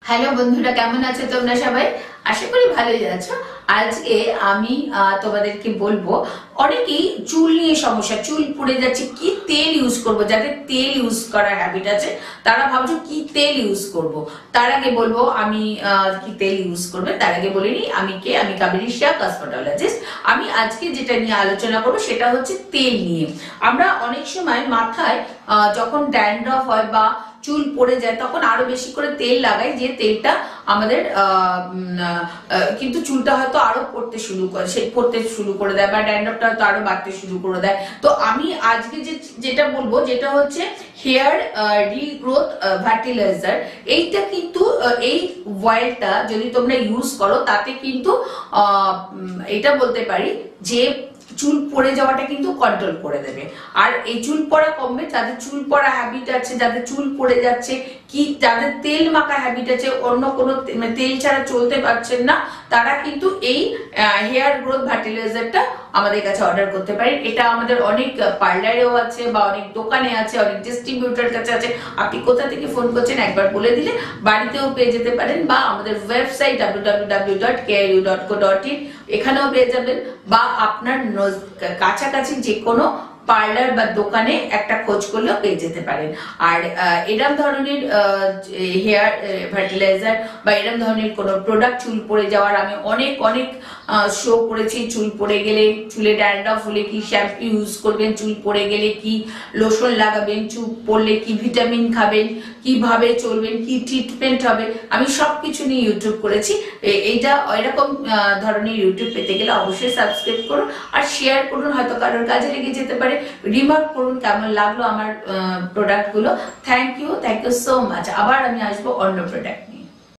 Hello বন্ধুরা, কেমন আছো তোমরা সবাই? আশা করি ভালোই আছো। আজকে আমি তোমাদেরকে বলবো, অনেকেই চুল নিয়ে সমস্যা, চুল পুড়ে যাচ্ছে, কি তেল ইউজ করব। যাদের তেল ইউজ করার হ্যাবিট আছে তারা ভাবছো কি তেল ইউজ করব। তার আগে বলবো আমি কি তেল ইউজ করবে তার আগে বলিনি আমি কে। আমি কাবেরী শাহ, কসমেটোলজিস্ট। আমি আজকে যেটা নিয়ে আলোচনা করবো সেটা হচ্ছে তেল নিয়ে। আমরা অনেক সময় মাথায় যখন ড্যান্ড্রফ হয় বা চুল পড়ে যায় তখন আরো বেশি করে তেল লাগাই, যে তেলটা আমাদের কিন্তু চুলটা হয়তো আরো পড়তে শুরু করে দেয় বা ড্যান্ড্রফটা হয়তো আরো বাড়তে শুরু করে দেয়। তো আমি আজকে যেটা বলবো যেটা হচ্ছে হেয়ার রিগ্রোথ ফার্টিলাইজার। এইটা কিন্তু এই অয়েলটা যদি তোমরা ইউজ করো তাতে কিন্তু এটা বলতে পারি যে চুল পড়ে যাওয়াটা কিন্তু কন্ট্রোল করে দেবে। আর এই চুল পড়া কমবে, যাদের চুল পড়া হ্যাবিট আছে, যাদের চুল পড়ে যাচ্ছে, কি যাদের তেল মাখা হ্যাবিট আছে, অন্য কোনো তেল ছাড়া চলতে পারছেন না, তারা কিন্তু এই হেয়ার গ্রোথ ফার্টিলাইজারটা আমাদের কাছে অর্ডার করতে পারেন। এটা আমাদের অনেক পার্লারেও আছে বা অনেক দোকানে আছে, অনেক ডিস্ট্রিবিউটর কাছে আছে। আপনি কোথা থেকে ফোন করছেন একবার বলে দিলে বাড়িতেও পেয়ে যেতে পারেন, বা আমাদের ওয়েবসাইট www.caru.co.in এখানেও পেয়ে যাবেন, বা আপনার কাছাকাছি যে কোনো পার্লার বা দোকানে একটা খোঁজ করলেও পেয়ে যেতে পারেন। আর এরম ধরনের হেয়ার ফার্টিলাইজার বা এরম ধরনের কোনো প্রোডাক্ট চুল পড়ে যাওয়ার আমি অনেক অনেক শো করেছি। চুল পড়ে গেলে, চুলে ড্যান্ড্রফ হলে কি শ্যাম্পু ইউজ করবেন, চুল পড়ে গেলে কি লোশন লাগাবেন, চুল পড়লে কি ভিটামিন খাবেন, কিভাবে চলবেন, কি ট্রিটমেন্ট হবে, আমি সবকিছু নিয়ে ইউটিউব করেছি। এইটা এরকম ধরনের ইউটিউব পেতে গেলে অবশ্যই সাবস্ক্রাইব করুন আর শেয়ার করুন, হয়তো কারোর কাজে লেগে যেতে পারে। রিমার্ক করুন কেমন লাগলো আমার প্রোডাক্ট গুলো। Thank you so much. আবার আমি আসবো অন্য প্রোডাক্ট নিয়ে।